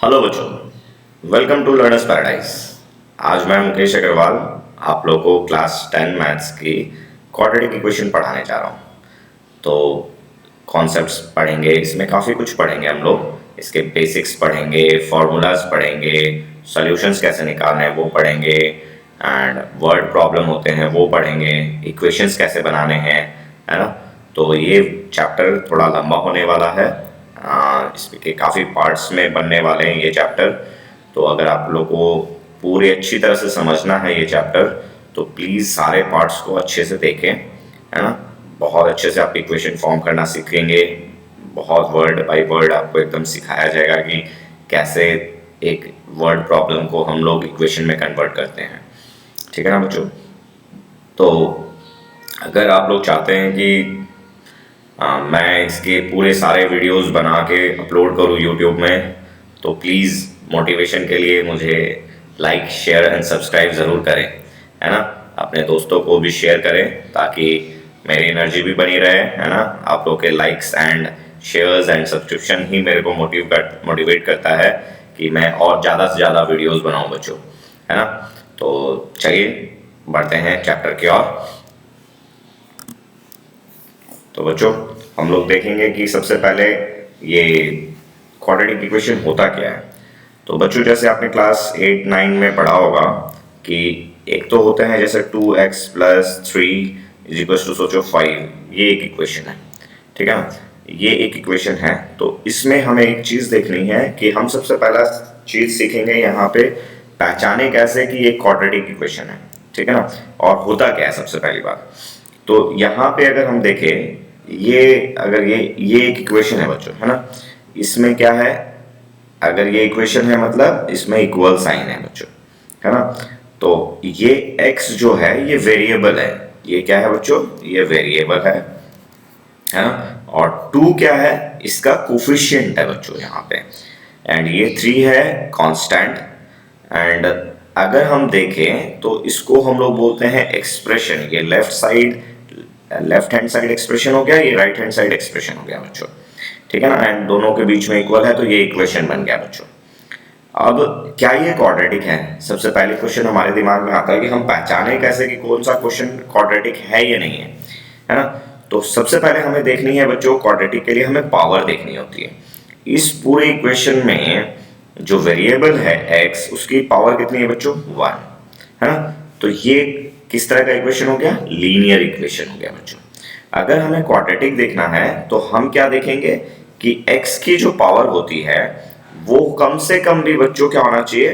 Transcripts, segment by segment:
Hello बच्चों, welcome to learners paradise. आज मैं मुकेश अग्रवाल आप लोगों को क्लास 10 मैथ्स की क्वाड्रेटिक इक्वेशन पढ़ाने जा रहा हूँ। तो कॉन्सेप्ट्स पढ़ेंगे, इसमें काफ़ी कुछ पढ़ेंगे हम लोग। इसके बेसिक्स पढ़ेंगे, फार्मूलाज पढ़ेंगे, सॉल्यूशंस कैसे निकालने हैं वो पढ़ेंगे, एंड वर्ड प्रॉब्लम होते हैं वो पढ़ेंगे, इक्वेशंस कैसे बनाने हैं, है ना। तो ये चैप्टर थोड़ा लंबा होने वाला है, इसके काफ़ी पार्ट्स में बनने वाले हैं ये चैप्टर। तो अगर आप लोग को पूरी अच्छी तरह से समझना है ये चैप्टर तो प्लीज़ सारे पार्ट्स को अच्छे से देखें, है ना। बहुत अच्छे से आप इक्वेशन फॉर्म करना सीखेंगे, बहुत वर्ड बाय वर्ड आपको एकदम सिखाया जाएगा कि कैसे एक वर्ड प्रॉब्लम को हम लोग इक्वेशन में कन्वर्ट करते हैं, ठीक है ना बच्चों। तो अगर आप लोग चाहते हैं कि मैं इसके पूरे सारे वीडियोस बना के अपलोड करूँ यूट्यूब में, तो प्लीज़ मोटिवेशन के लिए मुझे लाइक शेयर एंड सब्सक्राइब ज़रूर करें, है ना। अपने दोस्तों को भी शेयर करें ताकि मेरी एनर्जी भी बनी रहे, है ना। आप लोग के likes and shares and subscription ही मेरे को मोटिवेट करता है कि मैं और ज़्यादा से ज़्यादा वीडियोस बनाऊं बच्चों, है ना। तो चलिए बढ़ते हैं चैप्टर की ओर। तो बच्चों हम लोग देखेंगे कि सबसे पहले ये क्वाड्रेटिक इक्वेशन होता क्या है। तो बच्चों जैसे आपने क्लास 8-9 में पढ़ा होगा कि एक तो होते हैं जैसे 2x + 3 = सोचो 5, ये एक इक्वेशन है, ठीक है ना। ये एक इक्वेशन है। तो इसमें हमें एक चीज़ देखनी है कि हम सबसे पहला चीज़ सीखेंगे यहाँ पे पहचाने कैसे कि ये क्वाड्रेटिक इक्वेशन है, ठीक है ना, और होता क्या है सबसे पहली बात। तो यहाँ पे अगर हम देखें अगर ये एक इक्वेशन है बच्चों, है ना। इसमें क्या है, अगर ये इक्वेशन है मतलब इसमें इक्वल साइन है बच्चों, है ना। तो ये x जो है ये वेरिएबल है, ये क्या है बच्चों, ये वेरिएबल है ना। और 2 क्या है, इसका कोफिशिएंट है बच्चों यहाँ पे, एंड ये 3 है कांस्टेंट। एंड अगर हम देखें तो इसको हम लोग बोलते हैं एक्सप्रेशन। ये लेफ्ट हैंड साइड एक्सप्रेशन हो गया, ये राइट हैंड साइड एक्सप्रेशन हो गया बच्चों, ठीक है ना। एंड दोनों के बीच में इक्वल है तो ये इक्वेशन बन गया बच्चों। अब क्या ये क्वाड्रेटिक है, सबसे पहले क्वेश्चन हमारे दिमाग में आता है कि हम पहचाने कैसे कि कौन सा क्वेश्चन क्वाड्रेटिक है या नहीं है ना। तो सबसे पहले हमें देखनी है बच्चों, क्वाड्रेटिक के लिए हमें पावर देखनी होती है। इस पूरे इक्वेशन में जो वेरिएबल है x, उसकी पावर कितनी है बच्चों, 1, है ना। तो ये किस तरह का इक्वेशन हो गया, लीनियर इक्वेशन हो गया बच्चों। अगर हमें क्वाड्रेटिक देखना है तो हम क्या देखेंगे कि x की जो पावर होती है वो कम से कम भी बच्चों क्या होना चाहिए,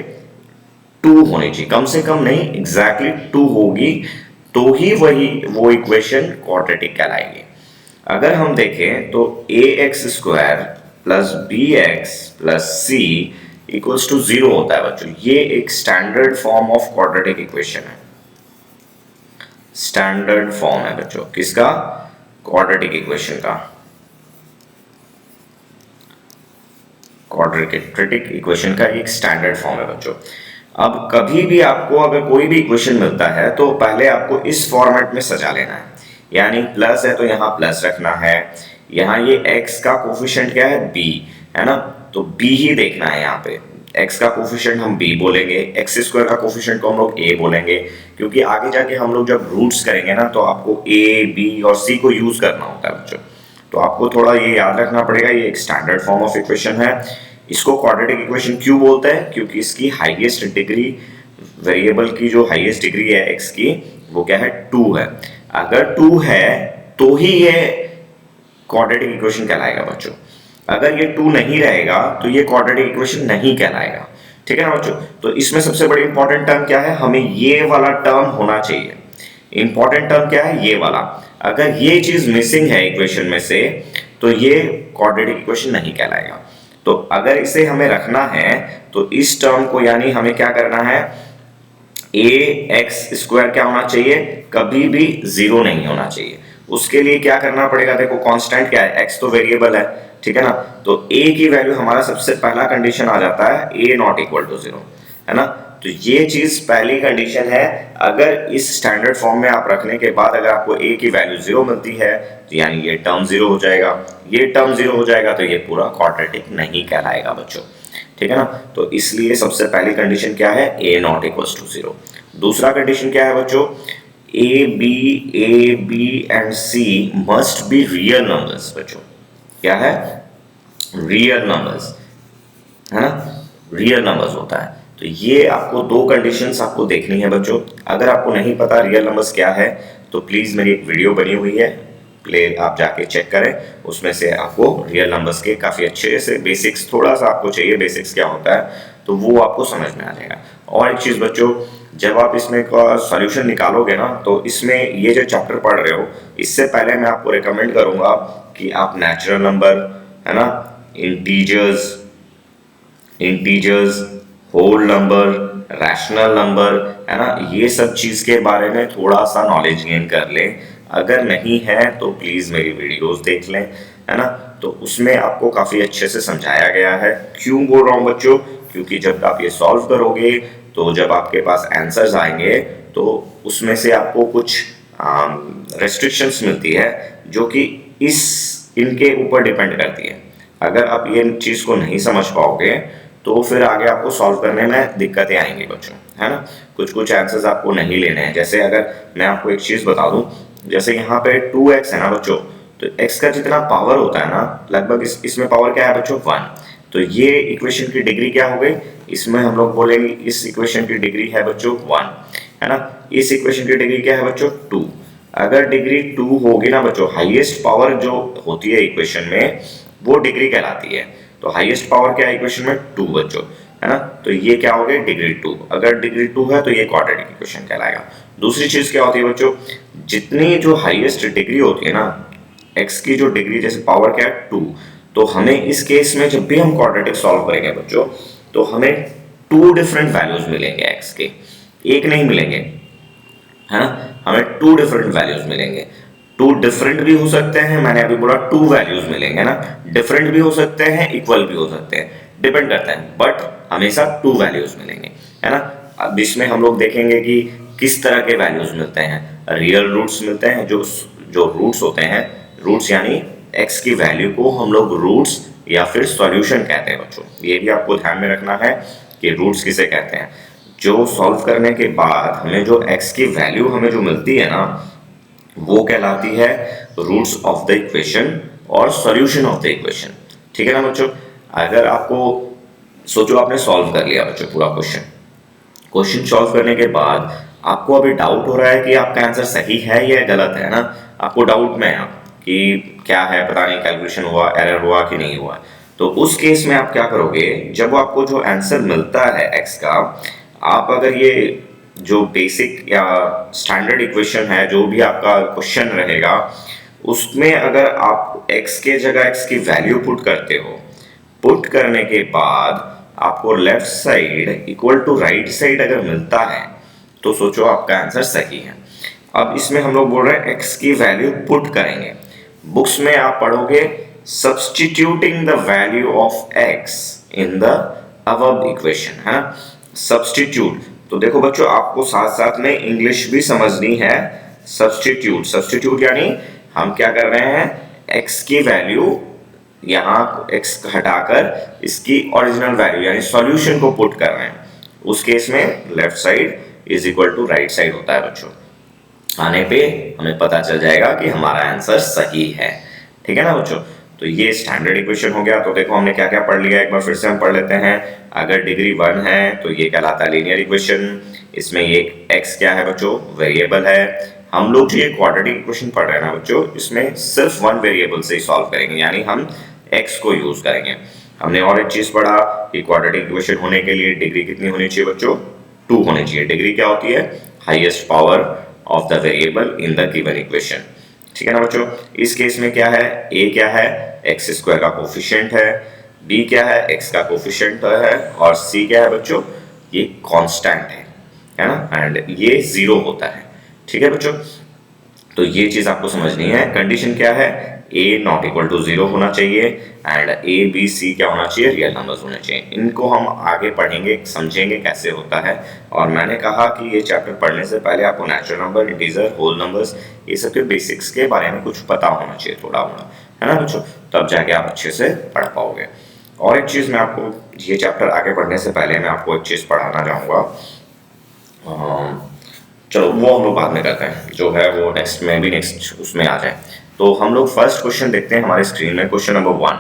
2 होनी चाहिए, कम से कम नहीं, एग्जैक्टली 2 होगी तो ही वो इक्वेशन क्वाड्रेटिक कहलाएगी। अगर हम देखें तो ax² + bx + c = 0 होता है बच्चों। ये एक standard form of quadratic equation है, स्टैंडर्ड फॉर्म है बच्चों किसका, क्वाड्रेटिक इक्वेशन का। क्वाड्रेटिक इक्वेशन का एक स्टैंडर्ड फॉर्म है बच्चों। अब कभी भी आपको अगर कोई भी इक्वेशन मिलता है तो पहले आपको इस फॉर्मेट में सजा लेना है, यानी प्लस है तो यहाँ प्लस रखना है, यहाँ ये x का कोफिशिएंट क्या है, b, है ना। तो b ही देखना है, यहाँ पे x का कोफिशिएंट हम b बोलेंगे, x² का कोफिशिएंट को हम लोग a बोलेंगे, क्योंकि आगे जाके हम लोग जब रूट्स करेंगे ना तो आपको a, b और c को यूज करना होता है बच्चों। तो आपको थोड़ा ये याद रखना पड़ेगा, ये एक स्टैंडर्ड फॉर्म ऑफ इक्वेशन है। इसको क्वाड्रेटिक इक्वेशन क्यों बोलते हैं, क्योंकि इसकी हाईएस्ट डिग्री, वेरिएबल की जो हाईएस्ट डिग्री है x की, वो क्या है, 2 है। अगर 2 है तो ही ये क्वाड्रेटिक इक्वेशन कहलाएगा बच्चों। अगर ये 2 नहीं रहेगा तो ये क्वाड्रेटिक इक्वेशन नहीं कहलाएगा, ठीक है ना बच्चों। तो इसमें सबसे बड़ी इंपॉर्टेंट टर्म क्या है, हमें ये वाला टर्म होना चाहिए। इंपॉर्टेंट टर्म क्या है, ये वाला। अगर ये चीज मिसिंग है इक्वेशन में से तो ये क्वाड्रेटिक इक्वेशन नहीं कहलाएगा। तो अगर इसे हमें रखना है तो इस टर्म को, यानी हमें क्या करना है, ax² क्या होना चाहिए, कभी भी 0 नहीं होना चाहिए। उसके लिए क्या करना पड़ेगा, देखो कांस्टेंट क्या है, x तो वेरिएबल है, ठीक है ना। तो a की वैल्यू हमारा सबसे पहला कंडीशन आ जाता है a ≠ 0, है ना। तो ये चीज पहली कंडीशन है। अगर इस स्टैंडर्ड फॉर्म में आप रखने के बाद अगर आपको a की वैल्यू 0 मिलती है तो यानी ये टर्म 0 हो जाएगा, ये टर्म 0 हो जाएगा तो ये पूरा क्वाड्रेटिक नहीं कहलाएगा बच्चों, ठीक है ना। तो इसलिए सबसे पहली कंडीशन क्या है, ए नॉट इक्वल्स टू 0। दूसरा कंडीशन क्या है बच्चों, A B and C must be real numbers. बच्चों क्या है, रियल नंबर्स, है ना, रियल नंबर्स होता है। तो ये आपको दो कंडीशंस आपको देखनी है बच्चों। अगर आपको नहीं पता रियल नंबर्स क्या है तो प्लीज़ मेरी एक वीडियो बनी हुई है, प्ले आप जाके चेक करें, उसमें से आपको रियल नंबर्स के काफ़ी अच्छे से बेसिक्स, थोड़ा सा आपको चाहिए बेसिक्स क्या होता है, तो वो आपको समझ में आ जाएगा। और एक चीज़ बच्चों, जब आप इसमें का सॉल्यूशन निकालोगे ना, तो इसमें ये जो चैप्टर पढ़ रहे हो, इससे पहले मैं आपको रिकमेंड करूँगा कि आप नेचुरल नंबर, है ना, integers, whole number, rational number, है ना, ये सब चीज़ के बारे में थोड़ा सा नॉलेज गेन कर लें। अगर नहीं है तो प्लीज़ मेरी वीडियोस देख लें, है ना, तो उसमें आपको काफ़ी अच्छे से समझाया गया है। क्यों बोल रहा हूँ बच्चों, क्योंकि जब आप ये सॉल्व करोगे तो जब आपके पास आंसर्स आएंगे तो उसमें से आपको कुछ रेस्ट्रिक्शंस मिलती है जो कि इनके ऊपर डिपेंड करती है। अगर आप ये चीज़ को नहीं समझ पाओगे तो फिर आगे आपको सॉल्व करने में दिक्कतें आएंगी बच्चों, है ना। कुछ कुछ आंसर्स आपको नहीं लेने हैं। जैसे अगर मैं आपको एक चीज़ बता दूं, जैसे यहाँ पे 2x है ना बच्चों, तो x का जितना पावर होता है ना, लगभग इसमें पावर क्या है बच्चों, 1। तो ये इक्वेशन की डिग्री क्या हो गई, इसमें हम लोग बोलेंगे इस इक्वेशन की डिग्री है बच्चों 1, है ना। इस इक्वेशन की डिग्री क्या है बच्चों, 2। अगर डिग्री 2 होगी ना बच्चों, हाईएस्ट पावर जो होती है इक्वेशन में वो डिग्री कहलाती है। तो हाईएस्ट पावर क्या है इक्वेशन में, 2 बच्चों, है ना। तो ये क्या हो गया, डिग्री 2। अगर डिग्री 2 है तो ये क्वाड्रेटिक इक्वेशन कहलाएगा। दूसरी चीज क्या होती है बच्चों, जितनी जो हाईएस्ट डिग्री होती है ना, x की जो डिग्री, जैसे पावर क्या है 2, तो हमें इस केस में जब भी हम क्वाड्रेटिक सॉल्व करेंगे बच्चों, तो हमें 2 डिफरेंट वैल्यूज मिलेंगे x के, एक नहीं मिलेंगे, है ना, हमें 2 डिफरेंट वैल्यूज मिलेंगे। 2 डिफरेंट भी हो सकते हैं, मैंने अभी बोला 2 वैल्यूज मिलेंगे ना, डिफरेंट भी हो सकते हैं, इक्वल भी हो सकते हैं, डिपेंड करता है, बट हमेशा 2 वैल्यूज मिलेंगे, है ना। अब इसमें हम लोग देखेंगे कि किस तरह के वैल्यूज मिलते हैं। रियल रूट्स मिलते हैं, जो जो रूट्स होते हैं, रूट्स यानी x की वैल्यू को हम लोग रूट्स या फिर सॉल्यूशन कहते हैं बच्चों। ये भी आपको ध्यान में रखना है कि रूट्स किसे कहते हैं। जो सॉल्व करने के बाद हमें जो x की वैल्यू हमें जो मिलती है ना, वो कहलाती है रूट्स ऑफ द इक्वेशन और सॉल्यूशन ऑफ द इक्वेशन, ठीक है ना बच्चों। अगर आपको सोचो आपने सॉल्व कर लिया बच्चों पूरा क्वेश्चन सॉल्व करने के बाद आपको अभी डाउट हो रहा है कि आपका आंसर सही है या गलत है ना, आपको डाउट में है कि क्या है, पता नहीं कैलकुलेशन हुआ, एरर हुआ कि नहीं हुआ। तो उस केस में आप क्या करोगे, जब आपको जो आंसर मिलता है x का, आप अगर ये जो बेसिक या स्टैंडर्ड इक्वेशन है, जो भी आपका क्वेश्चन रहेगा, उसमें अगर आप x के जगह x की वैल्यू पुट करते हो, पुट करने के बाद आपको left side equal to right side अगर मिलता है तो सोचो आपका आंसर सही है। अब इसमें हम लोग बोल रहे हैं x की वैल्यू पुट करेंगे। बुक्स में आप पढ़ोगे substituting the value of x in the above equation, है ना, सब्सटीट्यूट। तो देखो बच्चों, आपको साथ साथ में इंग्लिश भी समझनी है। सब्सटीट्यूट यानी हम क्या कर रहे हैं, x की वैल्यू यहाँ x हटाकर इसकी ओरिजिनल वैल्यू यानी सॉल्यूशन को पुट कर रहे हैं। उस केस में left side is equal to right side होता है बच्चों। आने पे हमें पता चल जाएगा कि हमारा आंसर सही है, ठीक है ना बच्चों। तो ये स्टैंडर्ड इक्वेशन हो गया। तो देखो हमने क्या क्या पढ़ लिया, एक बार फिर से हम पढ़ लेते हैं। अगर डिग्री 1 है तो ये कहलाता है लीनियर इक्वेशन। इसमें ये x क्या है बच्चों, वेरिएबल है। हम लोग जो ये क्वाड्रेटिक इक्वेशन पढ़ रहे हैं ना बच्चों, इसमें सिर्फ 1 वेरिएबल से ही सॉल्व करेंगे, यानी हम x को यूज करेंगे। हमने और एक चीज पढ़ा कि क्वाड्रेटिक इक्वेशन होने के लिए डिग्री कितनी होनी चाहिए बच्चों, 2 होनी चाहिए। डिग्री क्या होती है, highest power of the variable in the given equation, ठीक है ना बच्चों। इस केस में क्या है, a क्या है, x स्क्वायर का कोफिशिएंट है, b क्या है, x का कोफिशिएंट है, और c क्या है बच्चों, ये कांस्टेंट है ना, एंड ये 0 होता है, ठीक है बच्चों। तो ये चीज आपको समझनी है। कंडीशन क्या है, a नॉट इक्वल टू 0 होना चाहिए एंड a b c क्या होना चाहिए, रियल नंबर्स होने चाहिए। इनको हम आगे पढ़ेंगे, समझेंगे कैसे होता है। और मैंने कहा कि ये चैप्टर पढ़ने से पहले आपको natural number, integer, whole numbers, ये सब के बेसिक्स के बारे में कुछ पता होना चाहिए थोड़ा मोड़ा, है ना बच्चों, तब जाके आप अच्छे से पढ़ पाओगे। और एक चीज़ मैं आपको, ये चैप्टर आगे बढ़ने से पहले मैं आपको एक चीज़ पढ़ाना चाहूँगा। चलो वो हम लोग बाद में करते हैं, जो है वो नेक्स्ट उसमें आ जाए। तो हम लोग फर्स्ट क्वेश्चन देखते हैं हमारे स्क्रीन में, क्वेश्चन नंबर 1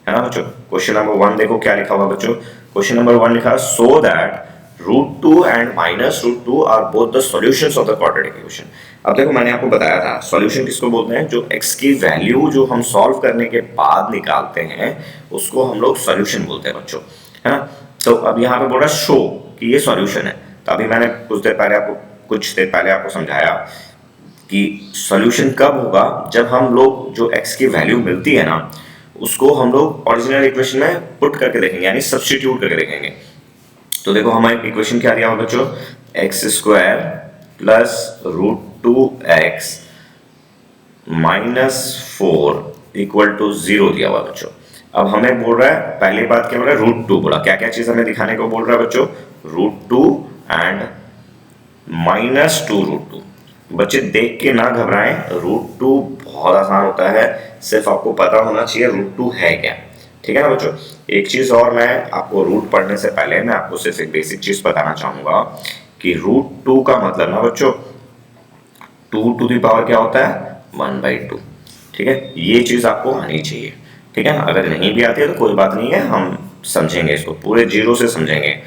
है ना बच्चों। क्वेश्चन नंबर 1 देखो क्या लिखा हुआ बच्चों। क्वेश्चन नंबर 1 लिखा है so that √2 and -√2 are both the solutions of the quadratic equation. अब देखो मैंने आपको बताया था सॉल्यूशन किसको बोलते हैं, जो x की वैल्यू जो हम सॉल्व करने के बाद निकालते हैं उसको हम लोग सॉल्यूशन बोलते हैं बच्चों, है ना। तो अब यहाँ पे बोल रहा है शो कि ये सॉल्यूशन है। तो अभी मैंने कुछ देर पहले आपको समझाया कि सॉल्यूशन कब होगा, जब हम लोग जो x की वैल्यू मिलती है ना उसको हम लोग ओरिजिनल इक्वेशन में पुट करके देखेंगे, यानी सब्स्टिट्यूट करके देखेंगे। तो देखो हमारे इक्वेशन क्या दिया हुआ बच्चों, x² plus √2x -4 equal to 0 दिया हुआ बच्चों। अब हमें बोल रहा है, पहली बात क्या बोल रहा है, √2 बोला, क्या क्या चीज हमें दिखाने को बोल रहा है बच्चों, √2 एंड -2√2। बच्चे देख के ना घबराएं, √2 बहुत आसान होता है, सिर्फ आपको पता होना चाहिए √2 है क्या, ठीक है ना बच्चों। एक चीज और, मैं आपको रूट पढ़ने से पहले मैं आपको सिर्फ एक बेसिक चीज बताना चाहूंगा कि √2 का मतलब ना बच्चों 2 टू द पावर क्या होता है, 1/2, ठीक है। ये चीज आपको आनी चाहिए, ठीक है ना। अगर नहीं भी आती है तो कोई बात नहीं है, हम समझेंगे इसको पूरे जीरो से समझेंगे।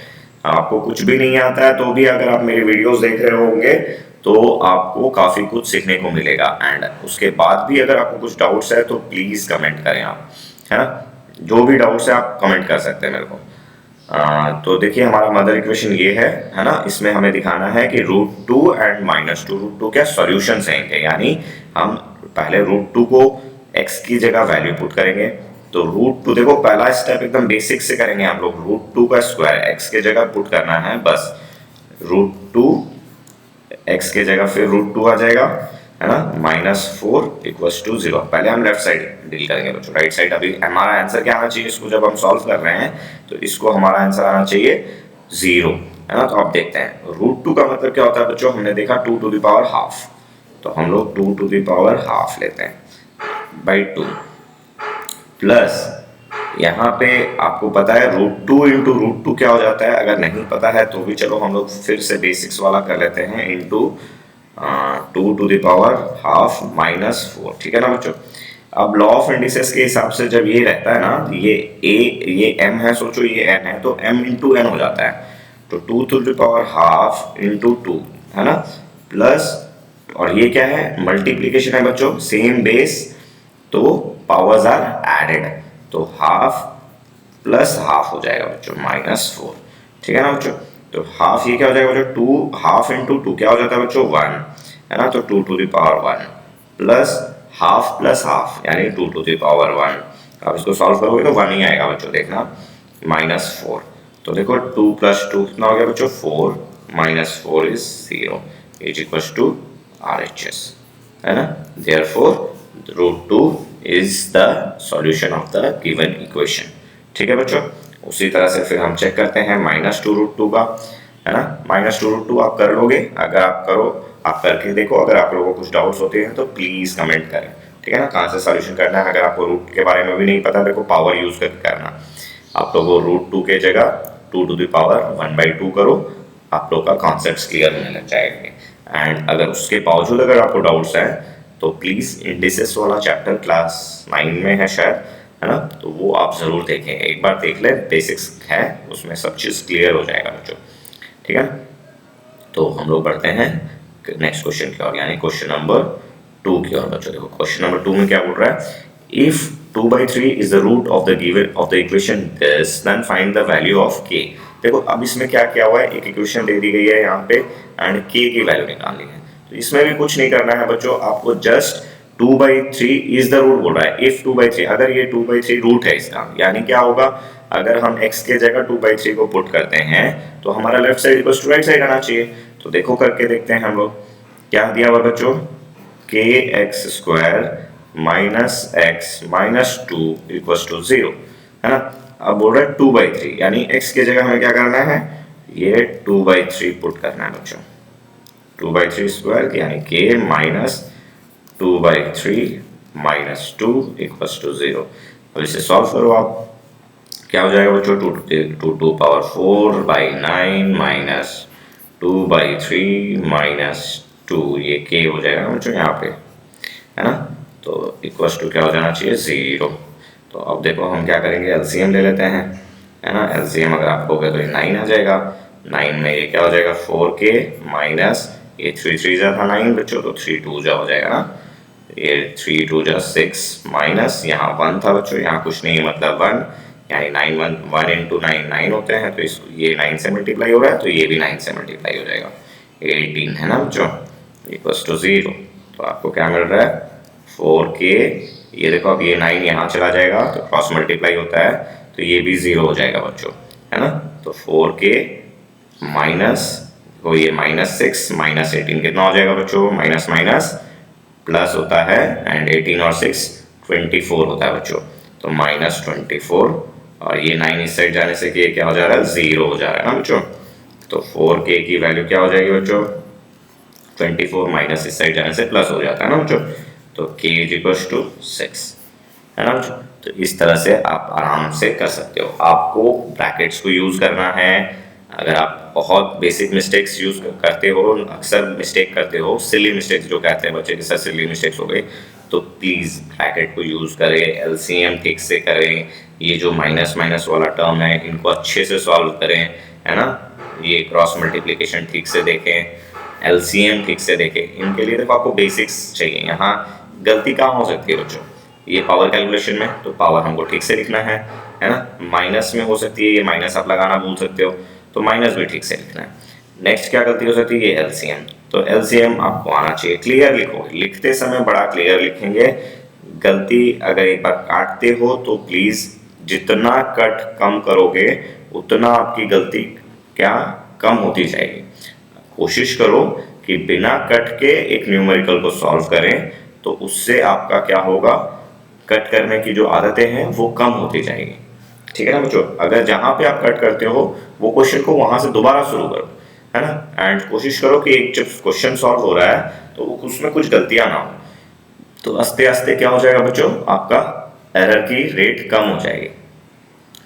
आपको कुछ भी नहीं आता है तो भी अगर आप मेरी वीडियोस देख रहे होंगे तो आपको काफी कुछ सीखने को मिलेगा। एंड उसके बाद भी अगर आपको कुछ डाउट्स है तो प्लीज कमेंट करें आप, है ना। जो भी डाउट्स है आप कमेंट कर सकते हैं मेरे को। तो देखिए हमारा मदर इक्वेशन ये है ना। इसमें हमें दिखाना है कि √2 एंड -2√2 क्या सॉल्यूशंस हैं इनके, यानी हम पहले √2 को x की जगह वैल्यू पुट करेंगे। तो √2 देखो पहला स्टेप एकदम बेसिक से करेंगे हम लोग, √2 का स्क्वायर x के जगह पुट करना है बस। √2 x के जगह फिर √2 आ जाएगा, है ना, -4 = 0। पहले हम लेफ्ट साइड डील करेंगे बच्चों, राइट साइड अभी हमारा आंसर क्या आना चाहिए, इसको जब हम सॉल्व कर रहे हैं तो इसको हमारा आंसर आना चाहिए 0, है ना। तो आप देखते हैं √2 का मतलब क्या होता है बच्चों, हमने देखा 2 टू द पावर हाफ, तो हम लोग 2 टू द पावर हाफ लेते हैं बाई 2 प्लस यहाँ पे आपको पता है √2 इंटू √2 क्या हो जाता है, अगर नहीं पता है तो भी चलो हम लोग फिर से बेसिक्स वाला कर लेते हैं, into 2 to the power half -4, ठीक है ना बच्चों। अब लॉ ऑफ इंडिसेस के हिसाब से जब ये रहता है ना, ये m है, सोचो ये n है, तो m इंटू n हो जाता है। तो 2 to the power half into 2, है ना, प्लस, और ये क्या है, मल्टीप्लीकेशन है बच्चों, सेम बेस, तो पावर्स आर एडेड, तो हाफ प्लस हाफ हो जाएगा बच्चों -4, ठीक है ना बच्चों। तो हाफ ये क्या हो जाएगा बच्चों, 2 हाफ इंटू 2 क्या हो जाता है बच्चों, 1, है ना। तो 2 to the power 1 plus half plus half यानी 2 टू द पावर 1। अब इसको सॉल्व करोगे तो 1 ही आएगा बच्चों, देखना, -4। तो देखो 2 + 2 कितना हो गया बच्चों, 4, -4 = 0 = RHS, है ना। Therefore √2 is the solution of the given equation, ठीक है बच्चों। उसी तरह से फिर हम चेक करते हैं -2√2 का, है ना। -2√2 आप कर लोगे, अगर आप करो, आप करके देखो, अगर आप लोगों को कुछ डाउट्स होते हैं तो प्लीज कमेंट करें, ठीक है ना, कहाँ से सॉल्यूशन करना है। अगर आपको रूट के बारे में भी नहीं पता, देखो पावर यूज करके करना, आप लोगों √2 के जगह 2 टू द पावर 1/2 करो, आप लोग का कॉन्सेप्ट क्लियर होने लग जाएंगे। एंड अगर उसके बावजूद अगर आपको डाउट्स हैं तो प्लीज इंडिसेस वाला चैप्टर क्लास 9 में है शायद, है ना, तो वो आप जरूर देखें, एक बार देख लें, बेसिक्स है उसमें, सब चीज क्लियर हो जाएगा बच्चों, ठीक है। तो हम लोग बढ़ते हैं नेक्स्ट क्वेश्चन की ओर, यानी क्वेश्चन नंबर 2 की ओर बच्चों। देखो क्वेश्चन नंबर 2 में क्या बोल रहा है, if 2/3 is the root of the given of the equation this, then find the value of k। देखो अब इसमें क्या किया हुआ है, एक इक्वेशन दे दी गई है यहाँ पे एंड k की वैल्यू निकालनी है। तो इसमें भी कुछ नहीं करना है बच्चों, आपको जस्ट 2/3 इज द रूट बोल रहा है। इफ 2/3, अगर ये 2/3 रूट है इसका, यानी क्या होगा, अगर हम x के जगह 2/3 को पुट करते हैं तो हमारा left side equal to right side आना चाहिए। तो देखो करके देखते हैं हम लोग, क्या दिया हुआ बच्चों, kx² -x - 2 = 0, है ना। अब बोल रहा है 2/3, यानी x के जगह हमें क्या करना है, ये 2/3 पुट करना है बच्चों, 2/3 स्क्वायर यानी k - 2/3 - 2 = 0। अब इसे सॉल्व करो आप, क्या हो जाएगा बच्चों, 2 to 4/9 माइनस 2/3 माइनस 2, ये के हो जाएगा बच्चों यहाँ पे, है ना। तो इक्वल्स टू क्या हो जाना चाहिए, 0। तो अब देखो हम क्या करेंगे, एलसीएम ले लेते हैं, है ना। एलसीएम अगर आप लोगे तो ये 9 आ जाएगा। 9 में ये क्या हो जाएगा, 4k माइनस ये 3 3 जा था 9 बच्चों, तो 3 2 जा हो जाएगा ना। ये 3 2 जा 6 माइनस यहाँ 1 था बच्चों, यहाँ कुछ नहीं है मतलब 1, यानी 9 1 इंटू 9 9 होते हैं, तो ये 9 से मल्टीप्लाई हो रहा है, तो ये भी 9 से मल्टीप्लाई हो जाएगा, 18 है ना बच्चों, इक्वल्स टू 0। तो आपको क्या मिल रहा है, 4k, ये देखो अब ये 9 यहाँ चला जाएगा तो क्रॉस मल्टीप्लाई होता है, तो ये भी 0 हो जाएगा बच्चों, है ना। तो 4k माइनस तो ये -6 माइनस 18 कितना हो जाएगा बच्चों, माइनस माइनस प्लस होता है, एंड 18 और 6 24 होता है बच्चों, तो -24, और ये 9 इस साइड जाने से ये क्या हो जा रहा है, 0 हो जा रहा है ना बच्चों। तो 4k की वैल्यू क्या हो जाएगी बच्चों, 24 माइनस इस साइड जाने से प्लस हो जाता है ना बच्चों, तो k = 6, है ना बच्चों। तो इस तरह से आप आराम से कर सकते हो। आपको ब्रैकेट्स को यूज़ करना है। अगर आप बहुत बेसिक मिस्टेक्स यूज़ करते हो, अक्सर मिस्टेक करते हो, सिली मिस्टेक्स जो कहते हैं बच्चे के साथ सिली मिस्टेक्स हो गए, तो प्लीज़ ब्रैकेट को यूज़ करें, एलसीएम ठीक से करें, ये जो माइनस माइनस वाला टर्म है इनको अच्छे से सॉल्व करें, है ना। ये क्रॉस मल्टीप्लिकेशन ठीक से देखें, एलसीएम ठीक से देखें। इनके लिए देखो आपको बेसिक्स चाहिए। यहाँ गलती कहाँ हो सकती है बच्चों, ये पावर कैलकुलेशन में, तो पावर हमको ठीक से लिखना है ना। माइनस में हो सकती है, ये माइनस आप लगाना भूल सकते हो, तो माइनस भी ठीक से लिखना है। नेक्स्ट क्या गलती हो सकती है, ये एलसीएम, तो एलसीएम आपको आना चाहिए। क्लियर लिखो, लिखते समय बड़ा क्लियर लिखेंगे। गलती अगर एक बार काटते हो तो प्लीज़ जितना कट कम करोगे उतना आपकी गलती क्या कम होती जाएगी। कोशिश करो कि बिना कट के एक न्यूमेरिकल को सॉल्व करें, तो उससे आपका क्या होगा, कट करने की जो आदतें हैं वो कम होती जाएगी, ठीक है ना बच्चों। अगर जहाँ पे आप कट करते हो वो क्वेश्चन को वहाँ से दोबारा शुरू करो, है ना। एंड कोशिश करो कि एक जब क्वेश्चन सॉल्व हो रहा है तो उसमें कुछ गलतियाँ ना हो, तो आस्ते आस्ते क्या हो जाएगा बच्चों, आपका एरर की रेट कम हो जाएगी,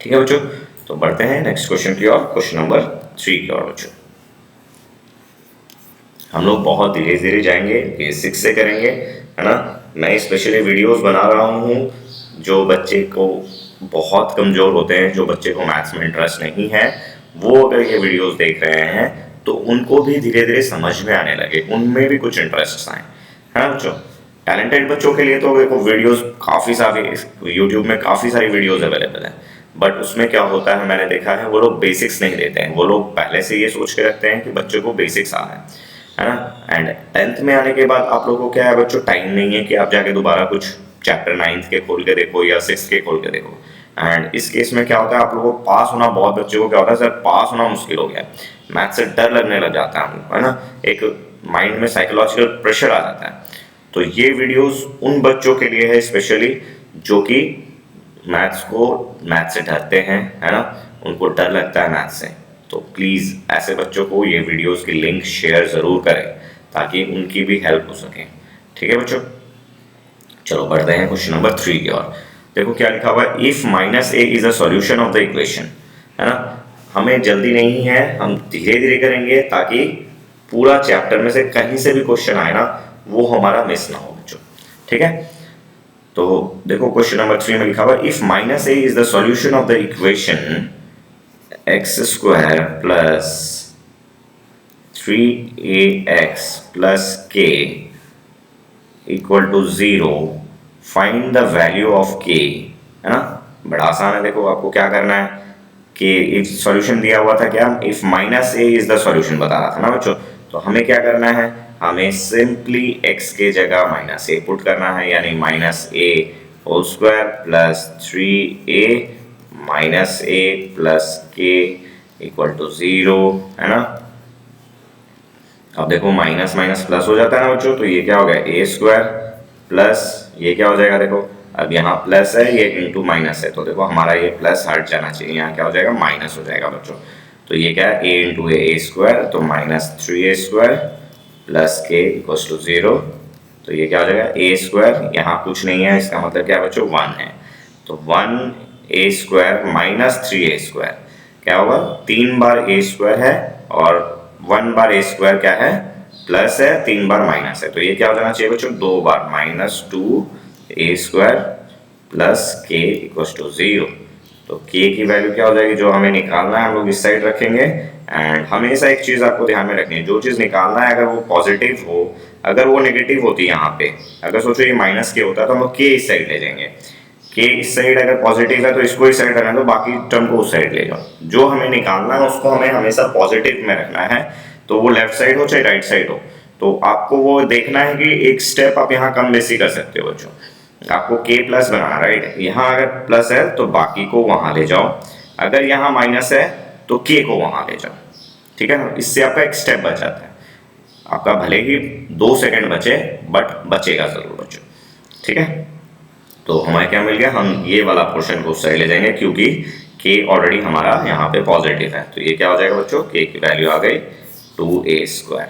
ठीक है बच्चों। तो बढ़ते हैं नेक्स्ट क्वेश्चन की ओर, क्वेश्चन नंबर 3 की ओर बच्चों। हम लोग बहुत धीरे धीरे जाएंगे, बेसिक से करेंगे, है ना। मैं स्पेशली वीडियोस बना रहा हूँ जो बच्चे को बहुत कमज़ोर होते हैं, जो बच्चे को मैथ्स में इंटरेस्ट नहीं है, वो अगर ये वीडियोस देख रहे हैं तो उनको भी धीरे धीरे समझ में आने लगे, उनमें भी कुछ इंटरेस्ट आए, है ना बच्चों। टैलेंटेड बच्चों के लिए तो देखो वीडियोस काफ़ी सारी यूट्यूब में काफ़ी सारी वीडियोस अवेलेबल हैं, बट उसमें क्या होता है मैंने देखा है, वो लोग बेसिक्स नहीं देते हैं। वो लोग पहले से ये सोच के रखते हैं कि बच्चों को बेसिक्स आना है ना। एंड 10th में आने के बाद आप लोगों को क्या है बच्चों, टाइम नहीं है कि आप जाके दोबारा कुछ चैप्टर 9th के खोल के देखो या 6th के खोल के देखो। एंड इस केस में क्या होता है, आप लोगों को पास होना, बहुत बच्चों को क्या होता है, सर पास होना मुश्किल हो गया है, मैथ से डर लगने लग जाता है हमको, है ना। एक माइंड में साइकोलॉजिकल प्रेशर आ जाता है। तो ये वीडियोस उन बच्चों के लिए है स्पेशली जो कि मैथ से डरते हैं, है ना, उनको डर लगता है मैथ से। तो प्लीज़ ऐसे बच्चों को ये वीडियोस की लिंक शेयर ज़रूर करें ताकि उनकी भी हेल्प हो सके, ठीक है बच्चों। चलो बढ़ते हैं क्वेश्चन नंबर 3 की ओर। देखो क्या लिखा हुआ है, if -a is a solution of the equation, है ना। हमें जल्दी नहीं है, हम धीरे धीरे करेंगे ताकि पूरा चैप्टर में से कहीं से भी क्वेश्चन आए ना वो हमारा मिस ना हो बच्चों, ठीक है। तो देखो क्वेश्चन नंबर 3 में लिखा हुआ है, if -a is the solution of the equation x² plus 3ax plus k equal to 0, find the value of k, है ना। बड़ा आसान है, देखो आपको क्या करना है कि इफ सॉल्यूशन दिया हुआ था क्या, if -a is the solution बता रहा था ना बच्चों, तो हमें क्या करना है, हमें सिंपली x के जगह -a पुट करना है, यानी -a² plus 3a minus a plus k equal to 0, है ना। अब देखो माइनस माइनस प्लस हो जाता है ना बच्चों, तो ये क्या हो गया, a² प्लस ये क्या हो जाएगा, देखो अब यहाँ प्लस है, ये इंटू माइनस है, तो देखो हमारा ये प्लस हट जाना चाहिए, यहाँ क्या हो जाएगा, माइनस हो जाएगा बच्चों। तो ये क्या है, a इंटू a², तो -3a² plus k equals to 0। तो ये क्या हो जाएगा, a², यहाँ कुछ नहीं है, इसका मतलब क्या है बच्चों, 1 है, तो 1 ए स्क्वायर माइनस 3a²। क्या होगा, 3 बार a स्क्वायर है और 1 बार a स्क्वायर क्या है, प्लस है, 3 बार माइनस है। तो ये क्या हो जाना चाहिए बच्चों, 2 बार -2a² plus k equals to 0। तो k की वैल्यू क्या हो जाएगी, जो हमें निकालना है हम लोग इस साइड रखेंगे। एंड हमेशा एक चीज आपको ध्यान में रखनी है, जो चीज निकालना है अगर वो पॉजिटिव हो, अगर वो नेगेटिव होती है यहाँ पे, अगर सोचो ये माइनस के होता है तो हम लोग k इस साइड ले जाएंगे। k इस साइड अगर पॉजिटिव है तो इसको इस साइड रखना, तो बाकी टर्म को उस साइड ले जाओ। जो हमें निकालना है उसको हमें हमेशा पॉजिटिव में रखना है, तो वो लेफ्ट साइड हो चाहे राइट साइड हो। तो आपको वो देखना है कि एक स्टेप आप यहाँ कम बेसी कर सकते हो बच्चों। आपको k प्लस बनाना, राइट। यहाँ अगर प्लस है तो बाकी को वहां ले जाओ, अगर यहाँ माइनस है तो k को वहां ले जाओ, ठीक है ना। इससे आपका एक स्टेप बच जाता है, आपका भले ही 2 सेकंड बचे बट बचेगा जरूर बच्चों, ठीक है। तो हमें क्या मिल गया, हम ये वाला पोर्शन को सही ले जाएंगे क्योंकि k ऑलरेडी हमारा यहाँ पे पॉजिटिव है। तो ये क्या हो जाएगा बच्चों, k की वैल्यू आ गई 2a²।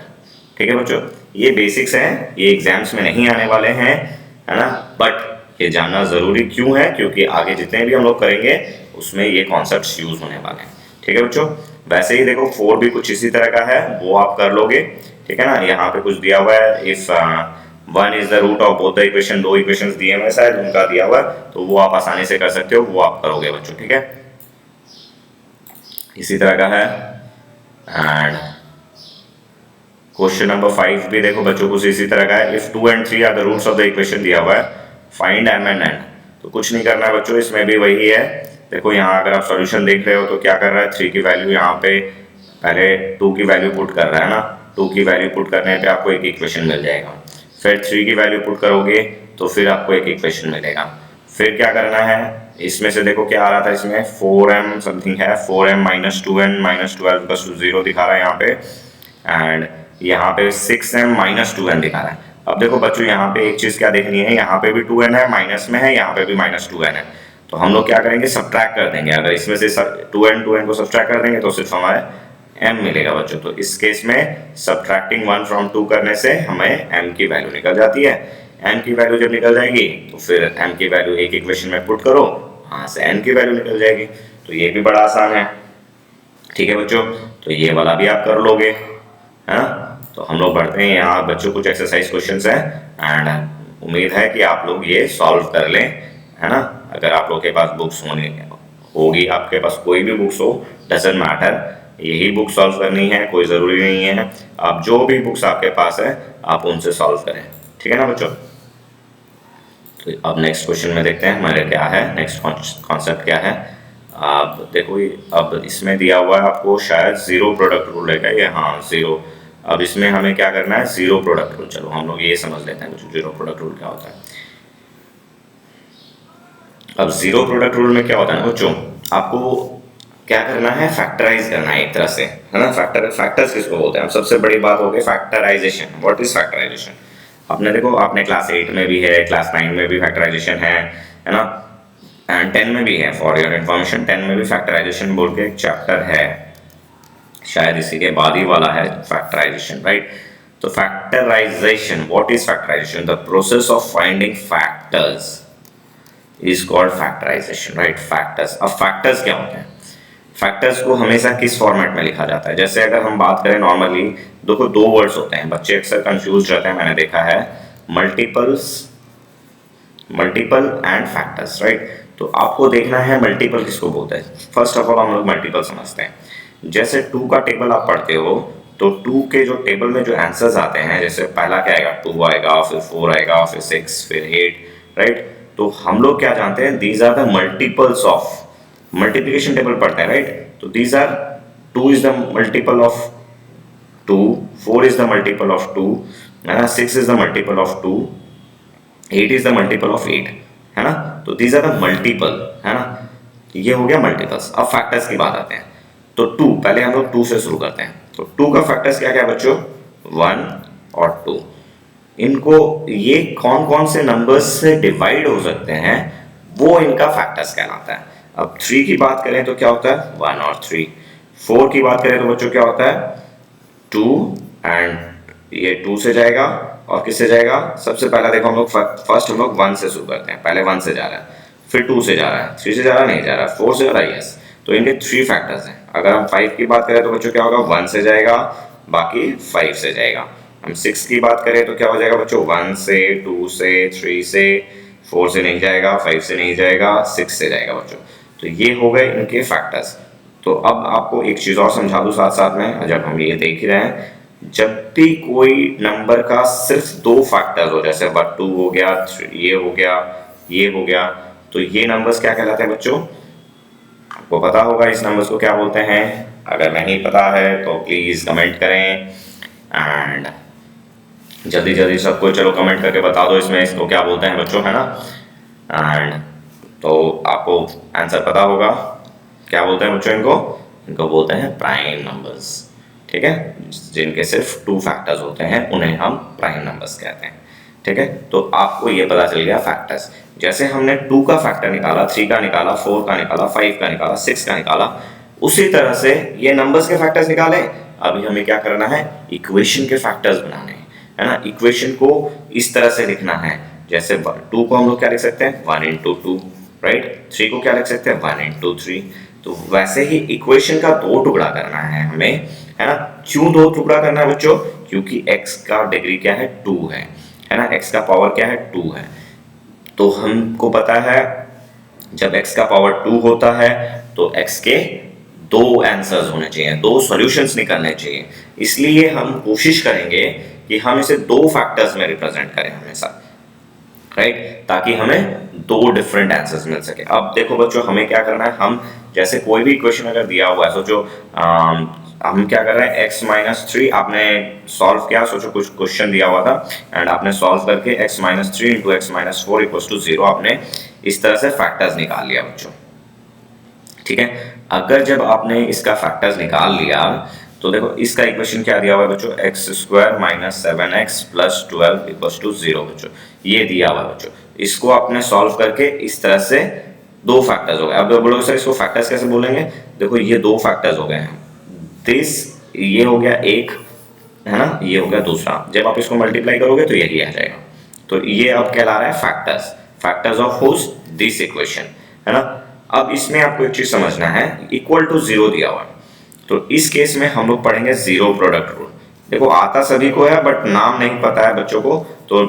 ठीक है बच्चों, ये बेसिक्स हैं, ये एग्जाम्स में नहीं आने वाले हैं, है ना, बट ये जानना जरूरी क्यों है, क्योंकि आगे जितने भी हम लोग करेंगे उसमें ये कॉन्सेप्ट्स यूज होने वाले हैं। ठीक है बच्चों, वैसे ही देखो 4 भी कुछ इसी तरह का है, वो आप कर लोगे, ठीक है ना। यहाँ पे कुछ दिया हुआ है, if 1 is the root of both the equation, 2 equations दिए हुए शायद उनका दिया हुआ है, तो वो आप आसानी से कर सकते हो, वो आप करोगे बच्चों, ठीक है। इसी तरह का है। एंड क्वेश्चन नंबर 5 भी देखो बच्चों कुछ इसी तरह का है, if 2 and 3 are the roots of the equation दिया हुआ है, फाइंड m and n। तो कुछ नहीं करना है बच्चों, इसमें भी वही है। देखो यहाँ अगर आप सॉल्यूशन देख रहे हो तो क्या कर रहा है, 3 की वैल्यू यहाँ पे पहले 2 की वैल्यू पुट कर रहा है ना, 2 की वैल्यू पुट करने पे आपको एक इक्वेशन मिल जाएगा। फिर 3 की वैल्यू पुट करोगे तो फिर आपको एक इक्वेशन मिलेगा। फिर क्या करना है, इसमें से देखो क्या आ रहा था, इसमें 4m समथिंग है, 4m - 2n - 12 = 0 दिखा रहा है यहाँ पे, एंड यहाँ पे 6m - 2n दिखा रहा है। अब देखो बच्चों यहाँ पे एक चीज क्या देखनी है, यहाँ पे भी 2n है, माइनस में है, यहाँ पे भी -2n है। तो हम लोग क्या करेंगे, सब्ट्रैक्ट कर देंगे। अगर इसमें से 2n को सब्ट्रैक्ट कर देंगे तो सिर्फ हमारे m मिलेगा बच्चों। तो इस केस में सब्ट्रैक्टिंग 1 from 2 करने से हमें m की वैल्यू निकल जाती है। m की वैल्यू जब निकल जाएगी तो फिर m की वैल्यू एक इक्वेशन में पुट करो, वहां से n की वैल्यू निकल जाएगी। तो ये भी बड़ा आसान है, ठीक है बच्चों। तो ये वाला भी आप कर लोगे, है ना। तो हम लोग बढ़ते हैं, यहाँ बच्चों कुछ एक्सरसाइज क्वेश्चंस हैं, एंड उम्मीद है कि आप लोग ये सॉल्व कर लें, है ना। अगर आप लोग के पास बुक्स होगी, आपके पास कोई भी बुक्स हो, डजंट मैटर, यही बुक सॉल्व करनी है, कोई ज़रूरी नहीं है। आप जो भी बुक्स आपके पास है आप उनसे सॉल्व करें, ठीक है ना बच्चों। तो अब नेक्स्ट क्वेश्चन में देखते हैं हमारे क्या है, नेक्स्ट कॉन्सेप्ट क्या है। आप देखो अब इसमें दिया हुआ है आपको शायद 0 प्रोडक्ट रूल है क्या ये, हाँ 0। अब इसमें हमें क्या करना है, 0 प्रोडक्ट रूल। चलो हम लोग ये समझ लेते हैं बच्चों 0 प्रोडक्ट रूल क्या होता है। अब 0 प्रोडक्ट रूल में क्या होता है ना बच्चों, आपको क्या करना है, फैक्टराइज करना है एक तरह से, है ना। फैक्टर्स किसको बोलते हैं, सबसे बड़ी बात हो गई फैक्टराइजेशन। व्हाट इज फैक्टराइजेशन, आपने देखो आपने क्लास 8 में भी है, क्लास 9 में भी फैक्टराइजेशन है ना, एंड 10 में भी है। फॉर योर इन्फॉर्मेशन 10 में भी फैक्टराइजेशन बोल के एक चैप्टर है, शायद इसी के बाद ही वाला है फैक्टराइजेशन, राइट। तो factorisation, what is factorisation, the process of finding factors is called factorisation, right. Factors, अब फैक्टर्स क्या होते हैं, फैक्टर्स को हमेशा किस फॉर्मेट में लिखा जाता है। जैसे अगर हम बात करें नॉर्मली, देखो 2 वर्ड्स होते हैं, बच्चे अक्सर कंफ्यूज रहते हैं, मैंने देखा है, मल्टीपल एंड फैक्टर्स, राइट। तो आपको देखना है मल्टीपल किसको बोलते हैं। फर्स्ट ऑफ ऑल हम लोग मल्टीपल समझते हैं। जैसे 2 का टेबल आप पढ़ते हो तो 2 के जो टेबल में जो आंसर्स आते हैं, जैसे पहला क्या आएगा, 2 आएगा, फिर 4 आएगा, फिर 6, फिर 8, राइट। तो हम लोग क्या जानते हैं, these are the multiples of, multiplication table पढ़ते हैं, राइट। तो these are 2 is the multiple of 2, 4 is the multiple of 2, है ना, 6 is the multiple of 2, 8 is the multiple of 8, है ना। तो दीज आर द मल्टीपल, है ना, ये हो गया मल्टीपल्स। अब फैक्टर्स की बात आते हैं, तो 2, पहले हम लोग 2 से शुरू करते हैं। तो 2 का फैक्टर्स क्या क्या बच्चों, 1 और 2। इनको ये कौन कौन से नंबर्स से डिवाइड हो सकते हैं वो इनका फैक्टर्स कहलाता है। अब 3 की बात करें तो क्या होता है, 1 और 3। 4 की बात करें तो बच्चों क्या होता है, 2, एंड ये 2 से जाएगा और किससे जाएगा, सबसे पहला देखो हम लोग फर्स्ट हम लोग 1 से शुरू करते हैं, पहले 1 से जा रहा है। फिर 2 से जा रहा है, 3 से जा रहा है, नहीं जा रहा, 4 से जा रहा है, यस। तो इनके 3 फैक्टर्स हैं। अगर हम 5 की बात करें तो बच्चों क्या होगा, 1 से जाएगा, बाकी 5 से जाएगा। हम 6 की बात करें तो क्या हो जाएगा बच्चों, 1 से, 2 से, 3 से, 4 से नहीं जाएगा, 5 से नहीं जाएगा, 6 से जाएगा बच्चों। तो ये हो गए इनके फैक्टर्स। तो अब आपको एक चीज़ और समझा दूँ साथ साथ में, जब हम ये देख रहे हैं, जब भी कोई नंबर का सिर्फ 2 फैक्टर्स हो, जैसे 2 हो गया, ये हो गया, ये हो गया, तो ये नंबर्स क्या कहलाते हैं बच्चों, आपको पता होगा इस नंबर्स को क्या बोलते हैं। अगर नहीं पता है तो प्लीज़ कमेंट करें, एंड जल्दी जल्दी सबको चलो कमेंट करके बता दो इसमें इसको क्या बोलते हैं बच्चों, है ना। एंड तो आपको आंसर पता होगा क्या बोलते हैं बच्चों, इनको बोलते हैं प्राइम नंबर्स, ठीक है। जिनके सिर्फ 2 फैक्टर्स होते हैं उन्हें हम प्राइम नंबर्स कहते हैं, ठीक है। तो आपको ये पता चल गया फैक्टर्स। जैसे हमने 2 का फैक्टर निकाला, 3 का निकाला, 4 का निकाला, 5 का निकाला, 6 का निकाला, उसी तरह से ये नंबर्स के फैक्टर्स निकाले। अभी हमें क्या करना है, इक्वेशन के फैक्टर्स बनाने हैं, है ना। इक्वेशन को इस तरह से लिखना है, जैसे 2 को हम लोग क्या लिख सकते हैं, 1 इंटू 2, राइट। 3 को क्या लिख सकते हैं, 1 इंटू 3। तो वैसे ही इक्वेशन का 2 टुकड़ा करना है हमें, है ना। क्यों 2 टुकड़ा करना है बच्चों, क्योंकि x का डिग्री क्या है, 2 है ना, x का पावर क्या है, 2 है। तो हमको पता है जब x का पावर 2 होता है तो x के 2 आंसर्स होने चाहिए, 2 सॉल्यूशंस निकलने चाहिए। इसलिए हम कोशिश करेंगे कि हम इसे 2 फैक्टर्स में रिप्रेजेंट करें हमेशा, राइट, ताकि हमें 2 डिफरेंट आंसर्स मिल सके। अब देखो बच्चों, हमें क्या करना है, हम जैसे कोई भी इक्वेशन अगर दिया हुआ है, सोचो हम क्या कर रहे हैं, x माइनस 3 आपने सॉल्व किया, सोचो कुछ क्वेश्चन दिया हुआ था एंड आपने सॉल्व करके x minus 3 into x minus 4 equals to 0 आपने इस तरह से फैक्टर्स निकाल लिया बच्चों, ठीक है। अगर जब आपने इसका फैक्टर्स निकाल लिया तो देखो इसका इक्वेशन क्या दिया हुआ है बच्चों, x square minus 7x plus 12 equals to 0 बच्चों, ये दिया हुआ है बच्चों। इसको आपने सॉल्व करके इस तरह से 2 फैक्टर्स हो गए। अब बोलोगे सर इसको फैक्टर्स कैसे बोलेंगे, देखो ये 2 फैक्टर्स हो गए हैं, दिस ये हो गया एक, है ना, ये हो गया दूसरा। जब आप इसको मल्टीप्लाई करोगे तो यही आ जाएगा। तो ये अब कहला रहा है factors, factors of whose, this equation, है ना। अब इसमें आपको एक चीज समझना है, इक्वल टू 0 दिया हुआ है, तो इस केस में हम लोग पढ़ेंगे जीरो प्रोडक्ट रूल। देखो आता सभी को है बट नाम नहीं पता है बच्चों को, तो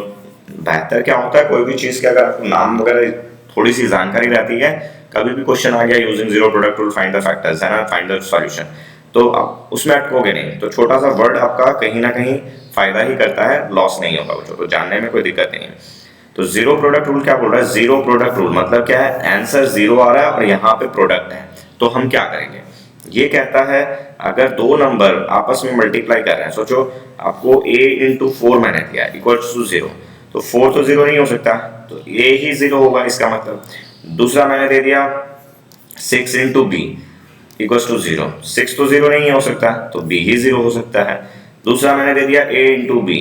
बेहतर क्या होता है, कोई भी चीज के अगर आपको नाम वगैरह थोड़ी सी जानकारी रहती है, कभी भी क्वेश्चन आ गया using zero product rule find the factors, है ना, फाइंड द सॉल्यूशन, तो आप उसमें अटकोगे नहीं। तो छोटा सा वर्ड आपका कहीं ना कहीं फायदा ही करता है, लॉस नहीं होगा बच्चों, तो जानने में कोई दिक्कत नहीं है। तो जीरो प्रोडक्ट रूल क्या बोल रहा है, जीरो प्रोडक्ट रूल मतलब क्या है, आंसर जीरो आ रहा है और यहाँ पे प्रोडक्ट है, तो हम क्या करेंगे, ये कहता है अगर 2 नंबर आपस में मल्टीप्लाई कर रहे हैं, सोचो आपको a इंटू 4 मैंने दिया इक्वल टू 0, तो 4 तो 0 नहीं हो सकता, तो a ही 0 होगा इसका मतलब। दूसरा मैंने दे दिया 6 इंटू बी इक्वल टू 0, 6 तो 0 नहीं हो सकता, तो b ही 0 हो सकता है। दूसरा मैंने दे दिया a into b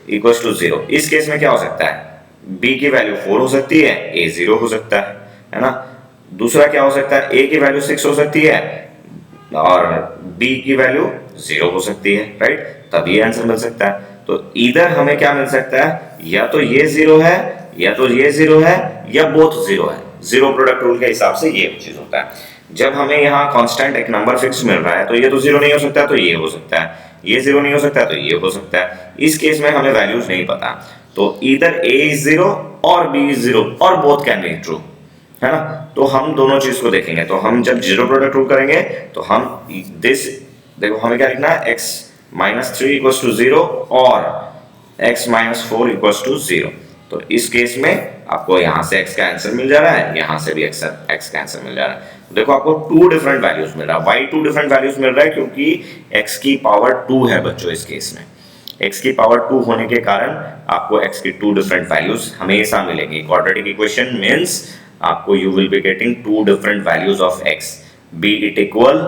equal to 0, इस केस में क्या हो सकता है, b की वैल्यू 4 हो सकती है, a 0 हो सकता है ना। दूसरा क्या हो सकता है, a की वैल्यू 6 हो सकती है और b की वैल्यू 0 हो सकती है, राइट, तब ये आंसर मिल सकता है। तो इधर हमें क्या मिल सकता है, या तो ये 0 है या तो ये 0 है या बोथ 0 है। जीरो प्रोडक्ट रूल के हिसाब से ये चीज होता है। जब हमें यहाँ कांस्टेंट एक नंबर फिक्स मिल रहा है तो ये तो 0 नहीं हो सकता, तो ये हो सकता है, ये 0 नहीं हो सकता तो ये हो सकता है। इस केस में हमें वैल्यूज नहीं पता, तो इधर a इज 0 और b इज 0 और बोथ कैन बी ट्रू, है ना। तो हम दोनों चीज को देखेंगे, तो हम जब जीरो प्रोडक्ट रूल करेंगे तो हम दिस, देखो हमें क्या लिखना है, x माइनस 3 इक्वल्स टू 0 और x माइनस 4 इक्वल्स टू 0। तो इस केस में आपको यहाँ से x का आंसर मिल जा रहा है, यहाँ से भी x का आंसर मिल जा रहा है। तो देखो आपको 2 डिफरेंट वैल्यूज मिल रहा है। वाई 2 डिफरेंट वैल्यूज मिल रहा है क्योंकि x की पावर 2 है बच्चों, इस केस में x की पावर 2 होने के कारण आपको x की 2 डिफरेंट वैल्यूज हमेशा मिलेंगी। क्वाड्रेटिक इक्वेशन मींस आपको you will be getting 2 different values of x, be it equal,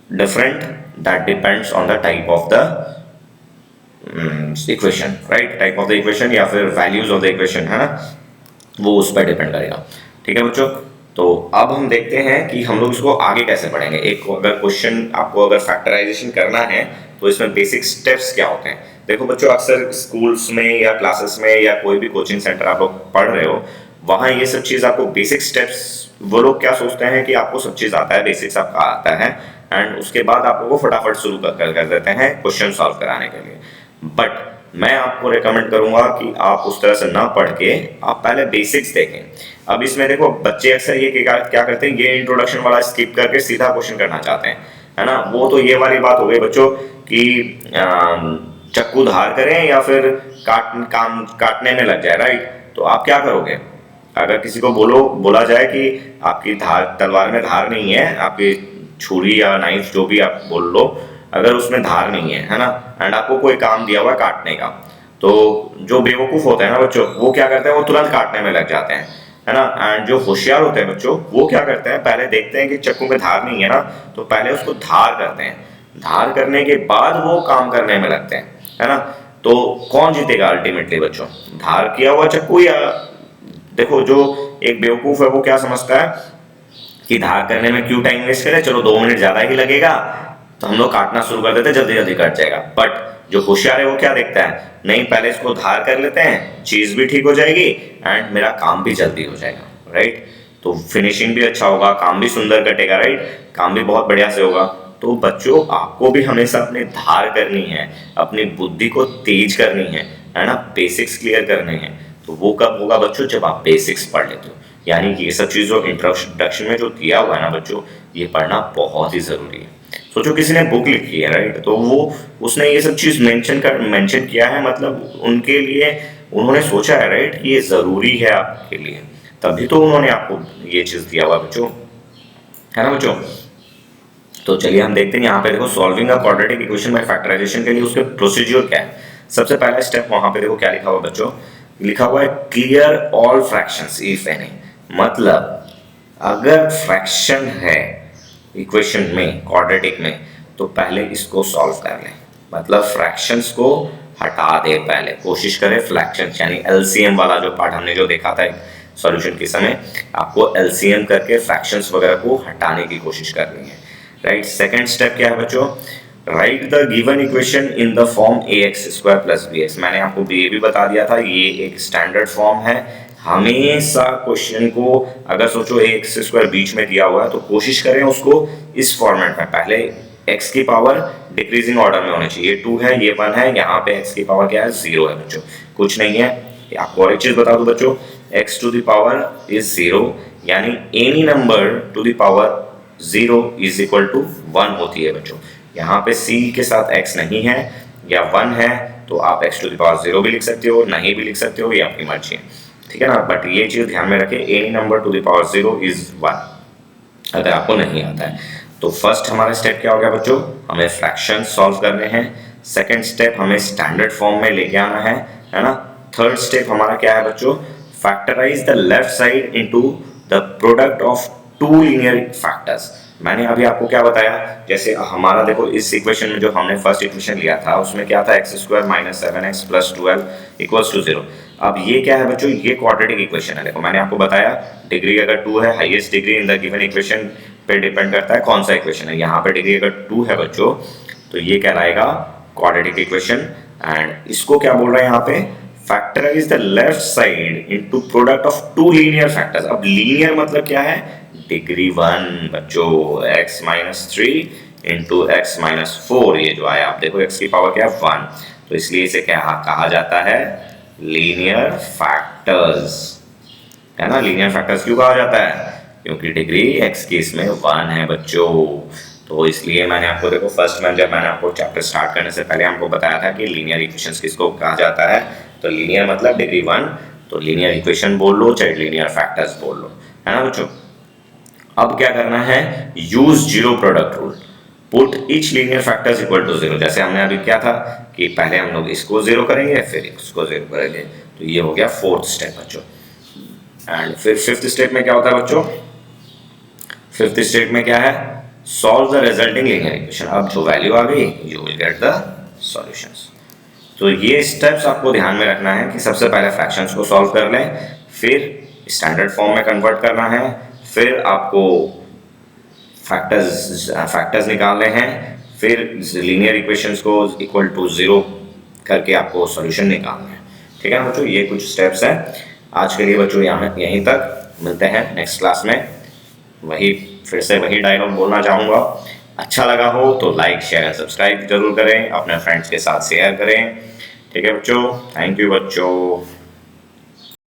different, that depends on the type of the equation, right, type of the equation या फिर values of the equation, है ना, वो उस पर depend करेगा। ठीक है बच्चों, तो अब हम देखते हैं कि हम लोग इसको आगे कैसे पढ़ेंगे। एक अगर क्वेश्चन आपको अगर फैक्टराइजेशन करना है तो इसमें बेसिक स्टेप्स क्या होते हैं। देखो बच्चों, अक्सर स्कूल्स में या क्लासेस में या कोई भी कोचिंग सेंटर आप लोग पढ़ रहे हो वहाँ ये सब चीज़ आपको बेसिक स्टेप्स, वो लोग क्या सोचते हैं कि आपको सब चीज़ आता है, बेसिक्स आपका आता है एंड उसके बाद आप लोगों को फटाफट शुरू कर देते हैं क्वेश्चन सॉल्व कराने के लिए। बट मैं आपको रिकमेंड करूंगा कि आप उस तरह से ना पढ़ के आप पहले बेसिक्स देखें। अब इसमें देखो बच्चे अक्सर ये क्या करते हैं, ये इंट्रोडक्शन वाला स्किप करके सीधा क्वेश्चन करना चाहते हैं, है ना। वो तो ये वाली बात हो गई बच्चों कि चक्कू धार करें या फिर काटने में लग जाए, राइट। तो आप क्या करोगे, अगर किसी को बोला जाए कि आपकी तलवार में धार नहीं है, आपकी छुरी या नाइफ जो भी आप बोल लो, अगर उसमें धार नहीं है ना, एंड आपको कोई काम दिया हुआ काटने का, तो जो बेवकूफ होते हैं ना बच्चों, वो क्या करते हैं, वो तुरंत काटने में लग जाते हैं, है ना। एंड जो होशियार होते हैं बच्चों, वो क्या करते हैं, पहले देखते हैं कि चक्कू में धार नहीं है ना, तो पहले उसको धार करते हैं, धार करने के बाद वो काम करने में लगते हैं, है ना। तो कौन जीतेगा अल्टीमेटली बच्चों, धार किया हुआ चक्कू या, देखो जो एक बेवकूफ है वो क्या समझता है कि धार करने में क्यों टाइम वेस्ट करें, चलो 2 मिनट ज्यादा ही लगेगा तो हम लोग काटना शुरू कर देते, जल्दी जल्दी कट जाएगा। बट जो होशियार है वो क्या देखता है, नहीं पहले इसको धार कर लेते हैं, चीज भी ठीक हो जाएगी एंड मेरा काम भी जल्दी हो जाएगा, राइट। तो फिनिशिंग भी अच्छा होगा, काम भी सुंदर कटेगा, राइट, काम भी बहुत बढ़िया से होगा। तो बच्चों आपको भी हमेशा अपनी धार करनी है, अपनी बुद्धि को तेज करनी है ना, बेसिक्स क्लियर करने हैं। तो वो कब होगा बच्चों, जब आप बेसिक्स पढ़ लेते हो, यानी कि ये सब चीज़ों इंट्रोडक्शन में जो दिया हुआ है ना बच्चों, ये पढ़ना बहुत ही ज़रूरी है। सोचो किसी ने बुक लिखी है, राइट, तो वो उसने ये सब चीज़ मेंशन किया है, मतलब उनके लिए उन्होंने सोचा है, राइट, कि ये ज़रूरी है आपके लिए, तभी तो उन्होंने आपको ये चीज़ दिया हुआ बच्चों, है ना बच्चों। तो चलिए हम देखते हैं यहाँ पे, देखो solving a quadratic equation by factorisation के लिए उसके प्रोसीजर क्या है। सबसे पहला स्टेप वहां पे देखो क्या लिखा हुआ बच्चों, लिखा हुआ है clear all fractions if any, मतलब अगर फ्रैक्शन है इक्वेशन में, क्वाड्रेटिक में, तो पहले इसको सॉल्व कर लें, मतलब फ्रैक्शंस को हटा दे, पहले कोशिश करें फ्रैक्शंस यानी एलसीएम वाला जो पार्ट हमने जो देखा था सॉल्यूशन के समय, आपको एलसीएम करके फ्रैक्शंस वगैरह को हटाने की कोशिश करनी है, राइट। सेकंड स्टेप क्या है बच्चों, right the given equation in the form ax² + bx। मैंने आपको ये भी बता दिया था, ये एक स्टैंडर्ड फॉर्म है, हमेशा क्वेश्चन को अगर सोचो ax² बीच में दिया हुआ है तो कोशिश करें उसको इस फॉर्मेट में, पहले x की पावर डिक्रीजिंग ऑर्डर में होनी चाहिए, 2 है, ये 1 है, यहाँ पे x की पावर क्या है, 0 है बच्चों, कुछ नहीं है। आपको और एक चीज बता दूं बच्चों, x to the power is 0, यानी any number to the power 0 is equal to 1 होती है बच्चों। यहाँ पे c के साथ x नहीं है या 1 है, तो आप x टू द पावर 0 भी लिख सकते हो, नहीं भी लिख सकते हो, ये आपकी मर्जी है, ठीक है ना। बट ये चीज ध्यान में रखें, any number to the power 0 is 1 अगर आपको नहीं आता है। तो फर्स्ट हमारा स्टेप क्या हो गया बच्चों, हमें फ्रैक्शन सॉल्व करने हैं। सेकंड स्टेप हमें स्टैंडर्ड फॉर्म में लेके आना है ना। थर्ड स्टेप हमारा क्या है बच्चों, factorise the left side into the product of 2 linear factors. मैंने अभी आपको क्या बताया, जैसे हमारा देखो इस इक्वेशन में जो हमने फर्स्ट इक्वेशन लिया था उसमें क्या था, x² - 7x + 12 = 0। अब ये क्या है बच्चों, ये क्वाड्रेटिक इक्वेशन है। देखो मैंने आपको बताया डिग्री अगर 2 है, highest degree in the given equation पे डिपेंड करता है कौन सा इक्वेशन है। यहाँ पे डिग्री अगर 2 है बच्चों तो ये कहलाएगा क्वाड्रेटिक इक्वेशन। एंड इसको क्या बोल रहे हैं यहाँ पे, factorise the left side into product of 2 linear factors. अब लीनियर मतलब क्या है, डिग्री 1 बच्चों, x - 3 इंटू x - 4, ये जो आया आप देखो x की पावर क्या है 1, तो इसलिए इसे क्या कहा जाता है, लीनियर फैक्टर्स, है ना। लीनियर फैक्टर्स क्यों कहा जाता है, क्योंकि डिग्री x की इसमें 1 है बच्चों। तो इसलिए मैंने आपको देखो फर्स्ट में जब मैंने आपको चैप्टर स्टार्ट करने से पहले आपको बताया था कि लीनियर इक्वेशंस किसको कहा जाता है, तो लीनियर मतलब डिग्री 1, तो लीनियर इक्वेशन बोल लो चाहे लीनियर फैक्टर्स बोल लो, है ना बच्चों। अब क्या करना है, use zero product rule, put each linear factors equal to 0। जैसे हमने अभी क्या था कि पहले हम लोग इसको 0 करेंगे फिर इसको 0 करेंगे, तो ये हो गया फोर्थ स्टेप बच्चों। एंड फिर फिफ्थ स्टेप में क्या होता है बच्चों, फिफ्थ स्टेप में क्या है, solve the resulting linear equation. अब जो वैल्यू आ गई you will get the solutions. तो ये स्टेप्स आपको ध्यान में रखना है कि सबसे पहले फ्रैक्शंस को सॉल्व कर लें, फिर स्टैंडर्ड फॉर्म में कन्वर्ट करना है, फिर आपको फैक्टर्स निकालने हैं, फिर लीनियर इक्वेशंस को इक्वल टू 0 करके आपको सॉल्यूशन निकालना है, ठीक है ना बच्चों। ये कुछ स्टेप्स हैं। आज के लिए बच्चों यहाँ यहीं तक, मिलते हैं नेक्स्ट क्लास में। फिर से वही डायलॉग बोलना चाहूँगा, अच्छा लगा हो तो लाइक शेयर एंड सब्सक्राइब जरूर करें, अपने फ्रेंड्स के साथ शेयर करें। ठीक है बच्चों, थैंक यू बच्चों।